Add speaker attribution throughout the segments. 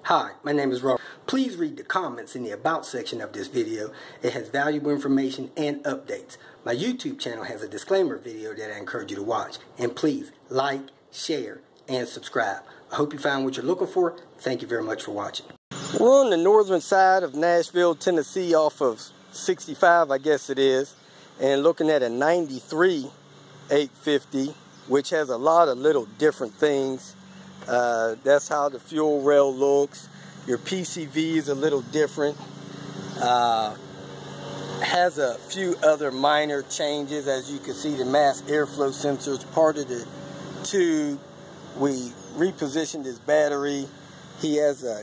Speaker 1: Hi, my name is Robert. Please read the comments in the About section of this video. It has valuable information and updates. My YouTube channel has a disclaimer video that I encourage you to watch. And please like, share, and subscribe. I hope you found what you're looking for. Thank you very much for watching. We're on the northern side of Nashville, Tennessee, off of 65, I guess it is, and looking at a 93 850, which has a lot of little different things. That's how the fuel rail looks. Your PCV is a little different. Has a few other minor changes. As you can see, the mass airflow sensor is part of the tube. We repositioned his battery. He has a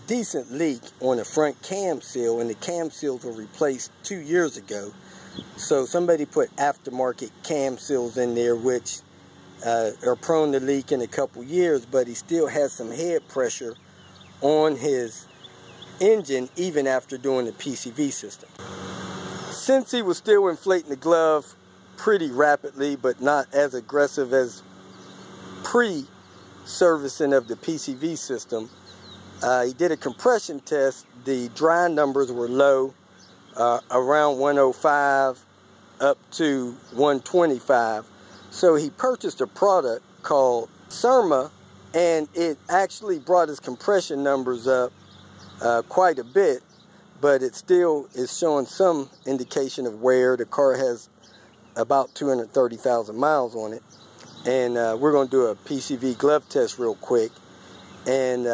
Speaker 1: decent leak on the front cam seal, and the cam seals were replaced 2 years ago. So somebody put aftermarket cam seals in there, which are prone to leak in a couple years, but he still has some head pressure on his engine even after doing the PCV system. Since he was still inflating the glove pretty rapidly, but not as aggressive as pre-servicing of the PCV system, he did a compression test. The dry numbers were low, around 105 up to 125. So he purchased a product called Surma, and it actually brought his compression numbers up quite a bit, but it still is showing some indication of wear. The car has about 230,000 miles on it, and we're going to do a PCV glove test real quick. And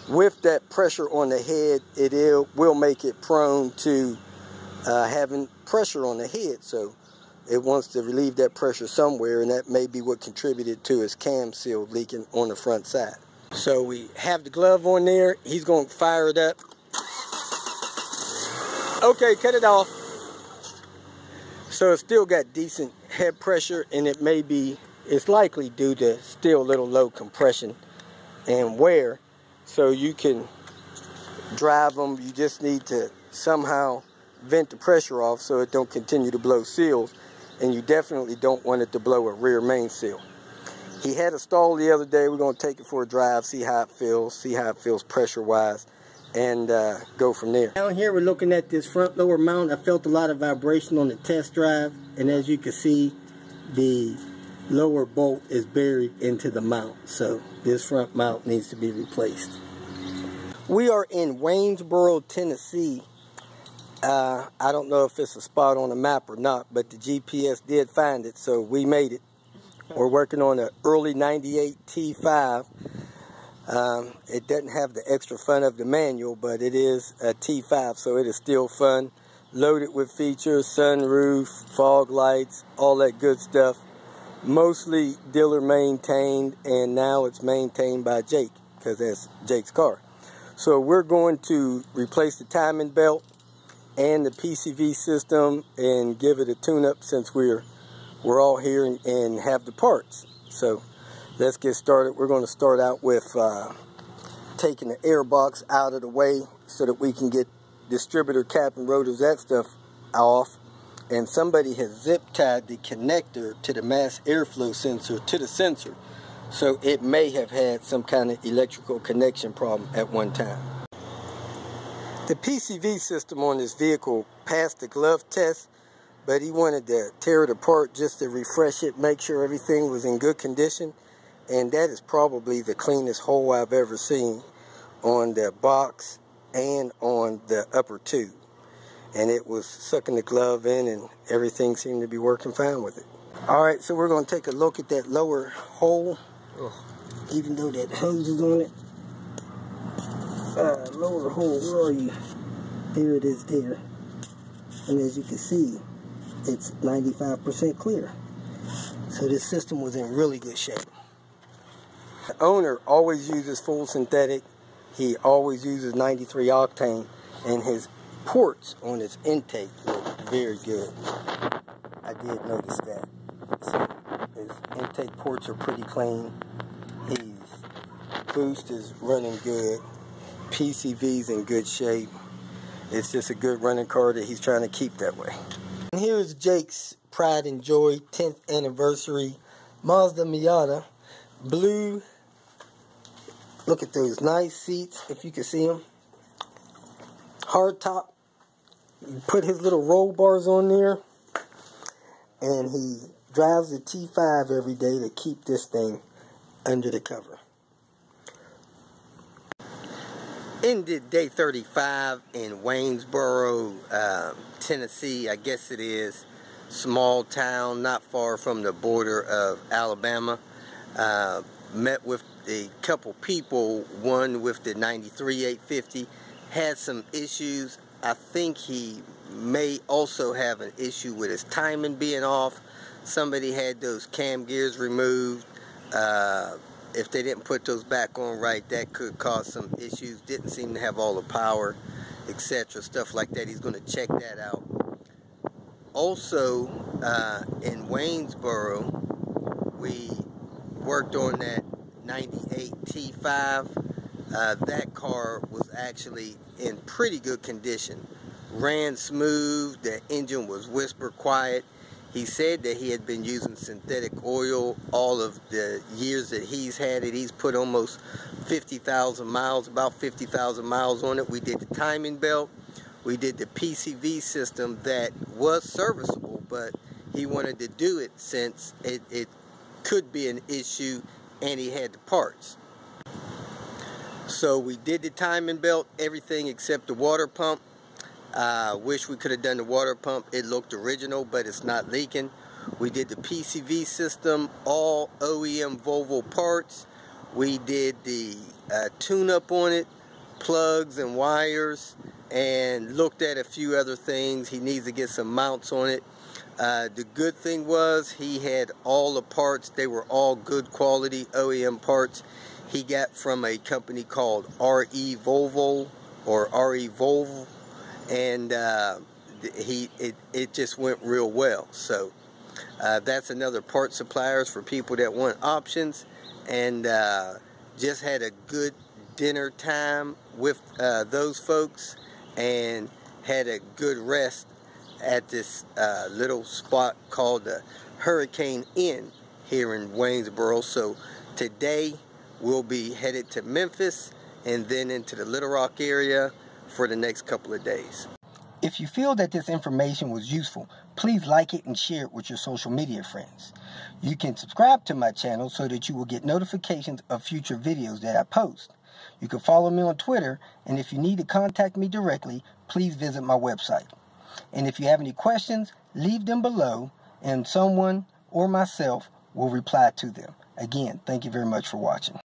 Speaker 1: with that pressure on the head, it will make it prone to having pressure on the head. So it wants to relieve that pressure somewhere, and that may be what contributed to his cam seal leaking on the front side. So we have the glove on there. He's going to fire it up. Okay, cut it off. So it's still got decent head pressure, and it's likely due to still a little low compression and wear. So you can drive them. You just need to somehow vent the pressure off so it don't continue to blow seals. And you definitely don't want it to blow a rear main seal. He had a stall the other day. We're going to take it for a drive, see how it feels pressure-wise, and go from there. Down here we're looking at this front lower mount. I felt a lot of vibration on the test drive, and as you can see, the lower bolt is buried into the mount. So this front mount needs to be replaced. We are in Waynesboro, Tennessee. I don't know if it's a spot on the map or not, but the GPS did find it, so we made it. We're working on an early 98 T5. It doesn't have the extra fun of the manual, but it is a T5, so it is still fun. Loaded with features, sunroof, fog lights, all that good stuff. Mostly dealer maintained, and now it's maintained by Jake, because that's Jake's car. So we're going to replace the timing belt and the PCV system and give it a tune-up, since we're all here and have the parts. So let's get started. We're going to start out with taking the air box out of the way so that we can get distributor cap and rotors, that stuff off. And somebody has zip tied the connector to the mass airflow sensor to the sensor, so it may have had some kind of electrical connection problem at one time. The PCV system on this vehicle passed the glove test, but he wanted to tear it apart just to refresh it, make sure everything was in good condition. And that is probably the cleanest hole I've ever seen on the box and on the upper tube. And it was sucking the glove in, and everything seemed to be working fine with it. Alright, so we're going to take a look at that lower hole, even though that hose is on it. Lower hole, where are you? There it is there. And as you can see, it's 95% clear. So this system was in really good shape. The owner always uses full synthetic. He always uses 93 octane, and his ports on his intake look very good. I did notice that. So his intake ports are pretty clean. His boost is running good. PCV's in good shape. It's just a good running car that he's trying to keep that way. And here's Jake's Pride and Joy 10th anniversary Mazda Miata blue Look at those nice seats, if you can see them. Hard top. You put his little roll bars on there. And he drives the T5 every day to keep this thing under the cover. Ended day 35 in Waynesboro, Tennessee. I guess it is. Small town, not far from the border of Alabama. Met with a couple people, one with the 93 850, had some issues. I think he may also have an issue with his timing being off. Somebody had those cam gears removed. If they didn't put those back on right, that could cause some issues. Didn't seem to have all the power, etc. Stuff like that. He's going to check that out. Also, in Waynesboro, we worked on that 98 T5. That car was actually in pretty good condition. Ran smooth. The engine was whisper quiet. He said that he had been using synthetic oil all of the years that he's had it. He's put almost 50,000 miles, about 50,000 miles on it. We did the timing belt. We did the PCV system that was serviceable, but he wanted to do it since it could be an issue and he had the parts. So we did the timing belt, everything except the water pump. Wish we could have done the water pump. It looked original, but it's not leaking. We did the PCV system, all OEM Volvo parts. We did the tune-up on it, plugs and wires, and looked at a few other things. He needs to get some mounts on it. The good thing was he had all the parts. They were all good quality OEM parts. He got from a company called RE Volvo or RE Volvo. And it just went real well. So that's another part suppliers for people that want options. And just had a good dinner time with those folks and had a good rest at this little spot called the Hurricane Inn here in Waynesboro. So today we'll be headed to Memphis and then into the Little Rock area for the next couple of days. If you feel that this information was useful, please like it and share it with your social media friends. You can subscribe to my channel so that you will get notifications of future videos that I post. You can follow me on Twitter, and if you need to contact me directly, please visit my website. And if you have any questions, leave them below, and someone or myself will reply to them. Again, thank you very much for watching.